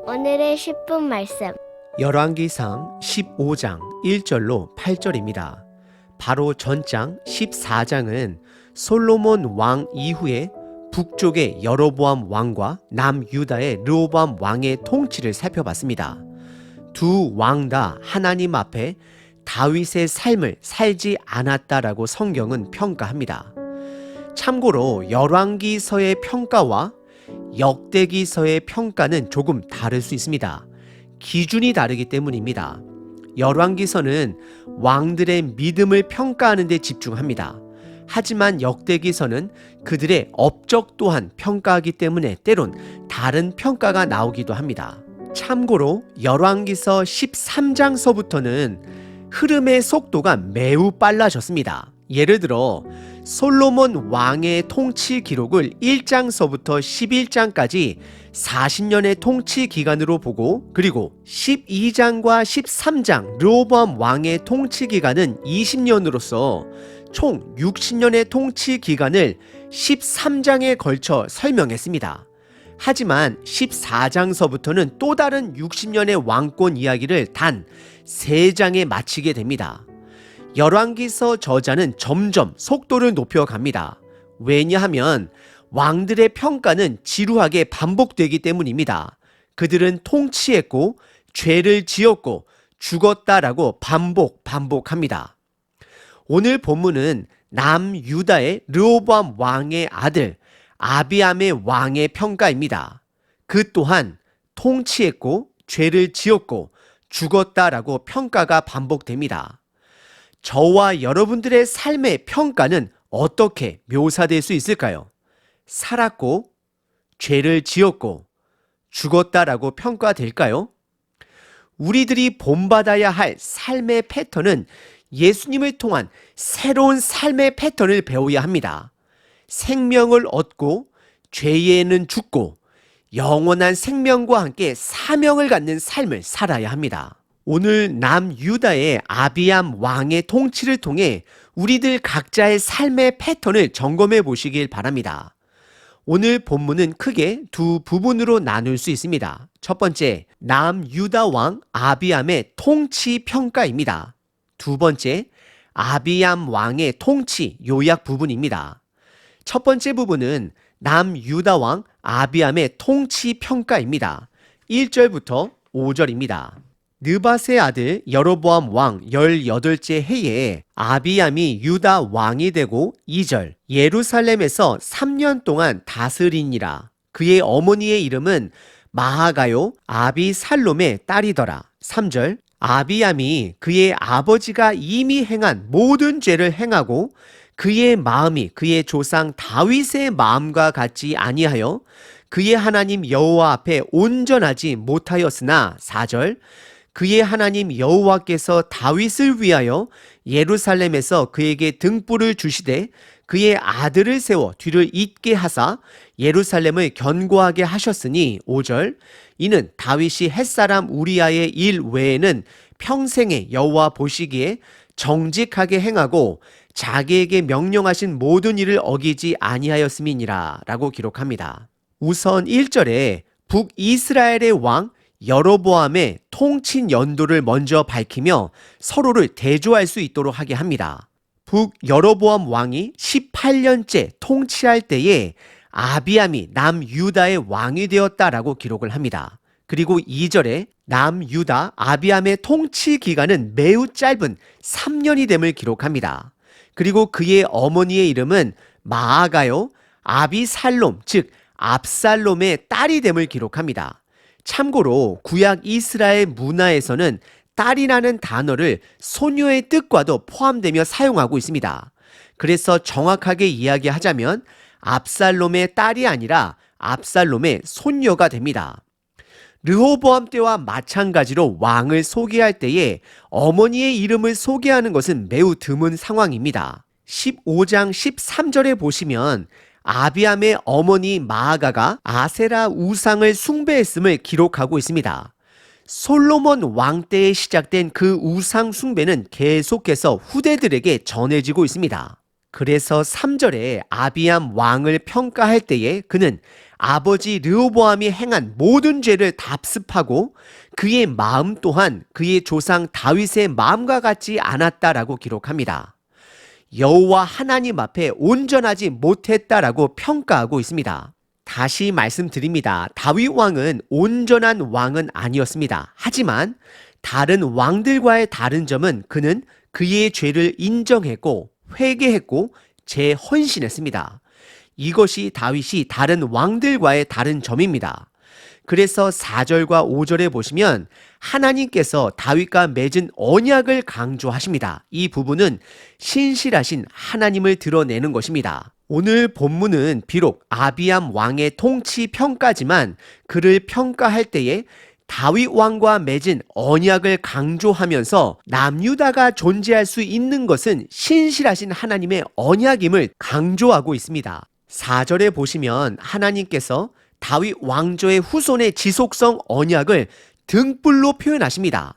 오늘의 10분 말씀. 열왕기상 15장 1절로 8절입니다. 바로 전장 14장은 솔로몬 왕 이후에 북쪽의 여로보암 왕과 남유다의 르호보암 왕의 통치를 살펴봤습니다. 두 왕 다 하나님 앞에 다윗의 삶을 살지 않았다라고 성경은 평가합니다. 참고로 열왕기서의 평가와 역대기서의 평가는 조금 다를 수 있습니다. 기준이 다르기 때문입니다. 열왕기서는 왕들의 믿음을 평가하는 데 집중합니다. 하지만 역대기서는 그들의 업적 또한 평가하기 때문에 때론 다른 평가가 나오기도 합니다. 참고로 열왕기서 13장서부터는 흐름의 속도가 매우 빨라졌습니다. 예를 들어 솔로몬 왕의 통치 기록을 1장서부터 11장까지 40년의 통치 기간으로 보고, 그리고 12장과 13장 르호보암 왕의 통치 기간은 20년으로서 총 60년의 통치 기간을 13장에 걸쳐 설명했습니다. 하지만 14장서부터는 또 다른 60년의 왕권 이야기를 단 3장에 마치게 됩니다. 열왕기서 저자는 점점 속도를 높여갑니다. 왜냐하면 왕들의 평가는 지루하게 반복되기 때문입니다. 그들은 통치했고 죄를 지었고 죽었다라고 반복합니다. 오늘 본문은 남유다의 르호보암 왕의 아들 아비암의 왕의 평가입니다. 그 또한 통치했고 죄를 지었고 죽었다라고 평가가 반복됩니다. 저와 여러분들의 삶의 평가는 어떻게 묘사될 수 있을까요? 살았고 죄를 지었고 죽었다라고 평가될까요? 우리들이 본받아야 할 삶의 패턴은 예수님을 통한 새로운 삶의 패턴을 배워야 합니다. 생명을 얻고 죄에는 죽고 영원한 생명과 함께 사명을 갖는 삶을 살아야 합니다. 오늘 남유다의 아비암 왕의 통치를 통해 우리들 각자의 삶의 패턴을 점검해 보시길 바랍니다. 오늘 본문은 크게 두 부분으로 나눌 수 있습니다. 첫 번째, 남유다 왕 아비암의 통치 평가입니다. 두 번째, 아비암 왕의 통치 요약 부분입니다. 첫 번째 부분은 남유다 왕 아비암의 통치 평가입니다. 1절부터 5절입니다. 느밧의 아들 여로보암 왕 18째 해에 아비암이 유다 왕이 되고 2절, 예루살렘에서 3년 동안 다스리니라. 그의 어머니의 이름은 마하가요 아비살롬의 딸이더라. 3절, 아비암이 그의 아버지가 이미 행한 모든 죄를 행하고 그의 마음이 그의 조상 다윗의 마음과 같지 아니하여 그의 하나님 여호와 앞에 온전하지 못하였으나 4절, 그의 하나님 여호와께서 다윗을 위하여 예루살렘에서 그에게 등불을 주시되 그의 아들을 세워 뒤를 잇게 하사 예루살렘을 견고하게 하셨으니 5절, 이는 다윗이 햇사람 우리아의 일 외에는 평생에 여호와 보시기에 정직하게 행하고 자기에게 명령하신 모든 일을 어기지 아니하였음이니라 라고 기록합니다. 우선 1절에 북이스라엘의 왕 여로보암의 통치 연도를 먼저 밝히며 서로를 대조할 수 있도록 하게 합니다. 북여로보암 왕이 18년째 통치할 때에 아비암이 남유다의 왕이 되었다라고 기록을 합니다. 그리고 2절에 남유다 아비암의 통치 기간은 매우 짧은 3년이 됨을 기록합니다. 그리고 그의 어머니의 이름은 마아가요 아비살롬, 즉 압살롬의 딸이 됨을 기록합니다. 참고로 구약 이스라엘 문화에서는 딸이라는 단어를 소녀의 뜻과도 포함되며 사용하고 있습니다. 그래서 정확하게 이야기하자면 압살롬의 딸이 아니라 압살롬의 손녀가 됩니다. 르호보암 때와 마찬가지로 왕을 소개할 때에 어머니의 이름을 소개하는 것은 매우 드문 상황입니다. 15장 13절에 보시면 아비암의 어머니 마아가가 아세라 우상을 숭배했음을 기록하고 있습니다. 솔로몬 왕 때에 시작된 그 우상 숭배는 계속해서 후대들에게 전해지고 있습니다. 그래서 3절에 아비암 왕을 평가할 때에 그는 아버지 르호보암이 행한 모든 죄를 답습하고 그의 마음 또한 그의 조상 다윗의 마음과 같지 않았다라고 기록합니다. 여호와 하나님 앞에 온전하지 못했다라고 평가하고 있습니다. 다시 말씀드립니다. 다윗 왕은 온전한 왕은 아니었습니다. 하지만 다른 왕들과의 다른 점은 그는 그의 죄를 인정했고 회개했고 재헌신했습니다. 이것이 다윗이 다른 왕들과의 다른 점입니다. 그래서 4절과 5절에 보시면 하나님께서 다윗과 맺은 언약을 강조하십니다. 이 부분은 신실하신 하나님을 드러내는 것입니다. 오늘 본문은 비록 아비암 왕의 통치 평가지만 그를 평가할 때에 다윗 왕과 맺은 언약을 강조하면서 남유다가 존재할 수 있는 것은 신실하신 하나님의 언약임을 강조하고 있습니다. 4절에 보시면 하나님께서 다윗 왕조의 후손의 지속성 언약을 등불로 표현하십니다.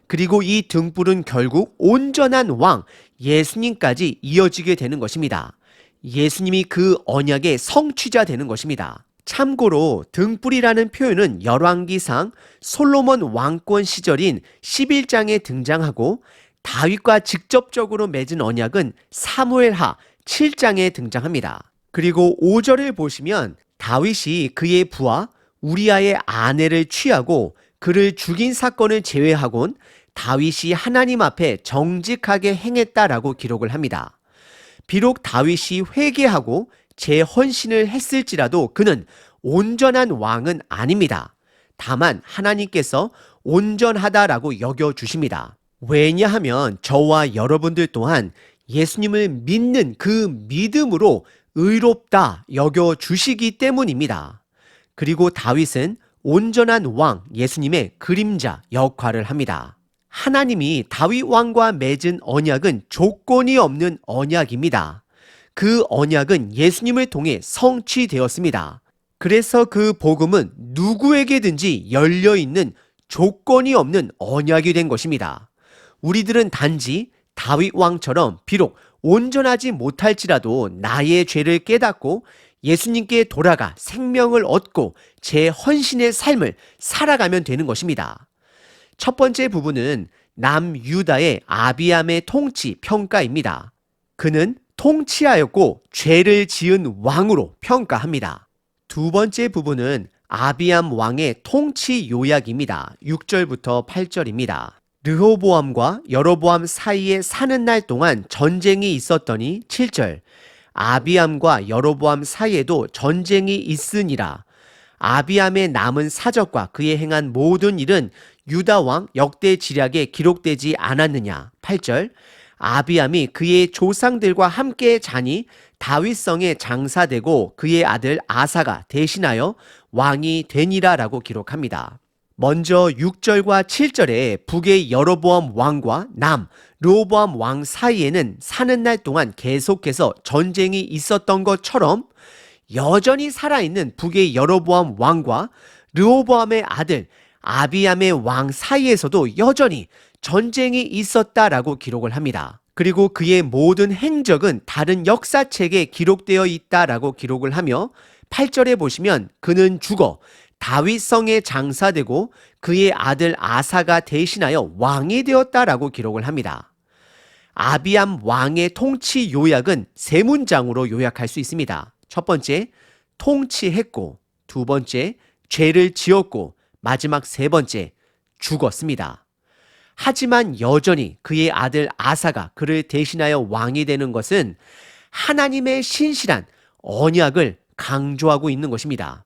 그리고 이 등불은 결국 온전한 왕 예수님까지 이어지게 되는 것입니다. 예수님이 그 언약의 성취자 되는 것입니다. 참고로 등불이라는 표현은 열왕기상 솔로몬 왕권 시절인 11장에 등장하고 다윗과 직접적으로 맺은 언약은 사무엘하 7장에 등장합니다. 그리고 5절을 보시면 다윗이 그의 부하 우리아의 아내를 취하고 그를 죽인 사건을 제외하곤 다윗이 하나님 앞에 정직하게 행했다라고 기록을 합니다. 비록 다윗이 회개하고 재헌신을 했을지라도 그는 온전한 왕은 아닙니다. 다만 하나님께서 온전하다라고 여겨주십니다. 왜냐하면 저와 여러분들 또한 예수님을 믿는 그 믿음으로 의롭다 여겨주시기 때문입니다. 그리고 다윗은 온전한 왕 예수님의 그림자 역할을 합니다. 하나님이 다윗 왕과 맺은 언약은 조건이 없는 언약입니다. 그 언약은 예수님을 통해 성취되었습니다. 그래서 그 복음은 누구에게든지 열려있는 조건이 없는 언약이 된 것입니다. 우리들은 단지 다윗 왕처럼 비록 온전하지 못할지라도 나의 죄를 깨닫고 예수님께 돌아가 생명을 얻고 재헌신의 삶을 살아가면 되는 것입니다. 첫 번째 부분은 남유다의 아비암의 통치 평가입니다. 그는 통치하였고 죄를 지은 왕으로 평가합니다. 두 번째 부분은 아비암 왕의 통치 요약입니다. 6절부터 8절입니다. 르호보암과 여로보암 사이에 사는 날 동안 전쟁이 있었더니 7절 아비암과 여로보암 사이에도 전쟁이 있으니라. 아비암의 남은 사적과 그의 행한 모든 일은 유다 왕 역대 지략에 기록되지 않았느냐. 8절 아비암이 그의 조상들과 함께 자니 다윗성에 장사되고 그의 아들 아사가 대신하여 왕이 되니라라고 기록합니다. 먼저 6절과 7절에 북의 여로보암 왕과 남 르호보암 왕 사이에는 사는 날 동안 계속해서 전쟁이 있었던 것처럼 여전히 살아있는 북의 여로보암 왕과 르호보암의 아들 아비암의 왕 사이에서도 여전히 전쟁이 있었다라고 기록을 합니다. 그리고 그의 모든 행적은 다른 역사책에 기록되어 있다라고 기록을 하며 8절에 보시면 그는 죽어 다윗성에 장사되고 그의 아들 아사가 대신하여 왕이 되었다라고 기록을 합니다. 아비암 왕의 통치 요약은 세 문장으로 요약할 수 있습니다. 첫 번째, 통치했고, 두 번째, 죄를 지었고, 마지막 세 번째, 죽었습니다. 하지만 여전히 그의 아들 아사가 그를 대신하여 왕이 되는 것은 하나님의 신실한 언약을 강조하고 있는 것입니다.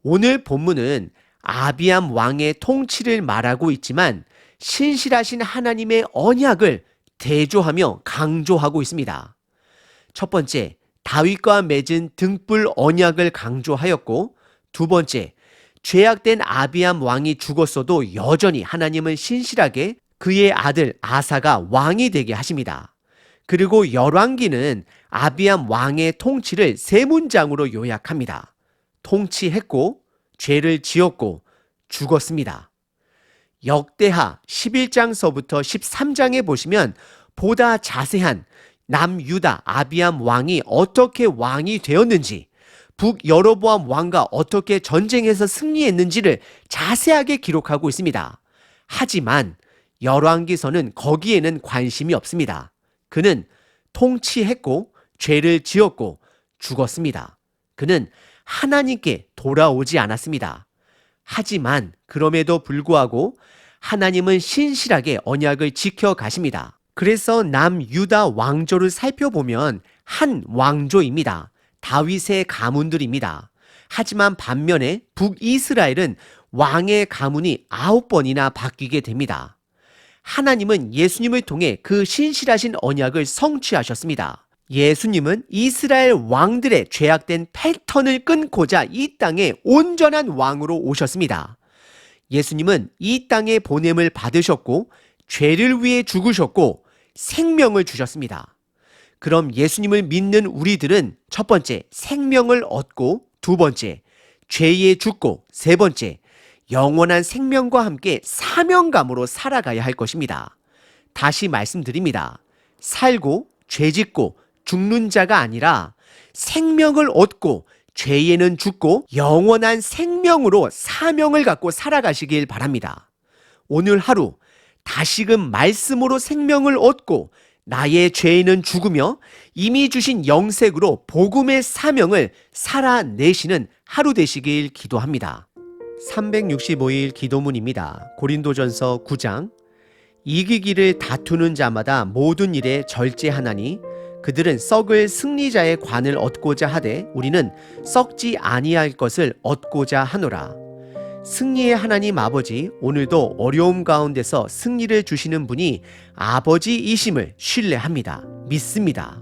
오늘 본문은 아비암 왕의 통치를 말하고 있지만 신실하신 하나님의 언약을 대조하며 강조하고 있습니다. 첫 번째, 다윗과 맺은 등불 언약을 강조하였고, 두 번째, 죄악된 아비암 왕이 죽었어도 여전히 하나님은 신실하게 그의 아들 아사가 왕이 되게 하십니다. 그리고 열왕기는 아비암 왕의 통치를 세 문장으로 요약합니다. 통치했고, 죄를 지었고, 죽었습니다. 역대하 11장서부터 13장에 보시면 보다 자세한 남유다 아비암 왕이 어떻게 왕이 되었는지, 북여로보암 왕과 어떻게 전쟁에서 승리했는지를 자세하게 기록하고 있습니다. 하지만 열왕기서는 거기에는 관심이 없습니다. 그는 통치했고 죄를 지었고 죽었습니다. 그는 하나님께 돌아오지 않았습니다. 하지만 그럼에도 불구하고 하나님은 신실하게 언약을 지켜가십니다. 그래서 남유다 왕조를 살펴보면 한 왕조입니다. 다윗의 가문들입니다. 하지만 반면에 북이스라엘은 왕의 가문이 9번이나 바뀌게 됩니다. 하나님은 예수님을 통해 그 신실하신 언약을 성취하셨습니다. 예수님은 이스라엘 왕들의 죄악된 패턴을 끊고자 이 땅에 온전한 왕으로 오셨습니다. 예수님은 이 땅에 보냄을 받으셨고 죄를 위해 죽으셨고 생명을 주셨습니다. 그럼 예수님을 믿는 우리들은 첫 번째, 생명을 얻고 두 번째, 죄에 죽고 세 번째, 영원한 생명과 함께 사명감으로 살아가야 할 것입니다. 다시 말씀드립니다. 살고 죄짓고 죽는 자가 아니라 생명을 얻고 죄에는 죽고 영원한 생명으로 사명을 갖고 살아가시길 바랍니다. 오늘 하루 다시금 말씀으로 생명을 얻고 나의 죄에는 죽으며 이미 주신 영생으로 복음의 사명을 살아내시는 하루 되시길 기도합니다. 365일 기도문입니다. 고린도전서 9장. 이기기를 다투는 자마다 모든 일에 절제하나니 그들은 썩을 승리자의 관을 얻고자 하되 우리는 썩지 아니할 것을 얻고자 하노라. 승리의 하나님 아버지, 오늘도 어려움 가운데서 승리를 주시는 분이 아버지이심을 신뢰합니다. 믿습니다.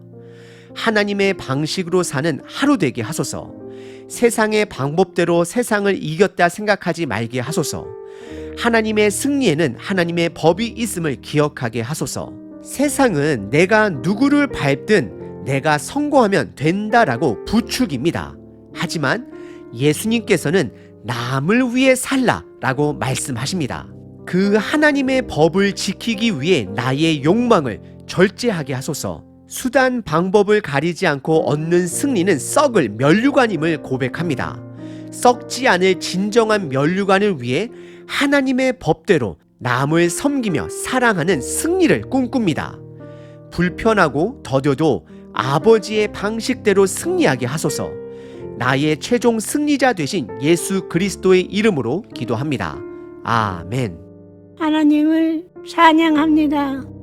하나님의 방식으로 사는 하루 되게 하소서. 세상의 방법대로 세상을 이겼다 생각하지 말게 하소서. 하나님의 승리에는 하나님의 법이 있음을 기억하게 하소서. 세상은 내가 누구를 밟든 내가 성공하면 된다라고 부추깁니다. 하지만 예수님께서는 남을 위해 살라라고 말씀하십니다. 그 하나님의 법을 지키기 위해 나의 욕망을 절제하게 하소서. 수단 방법을 가리지 않고 얻는 승리는 썩을 면류관임을 고백합니다. 썩지 않을 진정한 면류관을 위해 하나님의 법대로 남을 섬기며 사랑하는 승리를 꿈꿉니다. 불편하고 더뎌도 아버지의 방식대로 승리하게 하소서. 나의 최종 승리자 되신 예수 그리스도의 이름으로 기도합니다. 아멘. 하나님을 찬양합니다.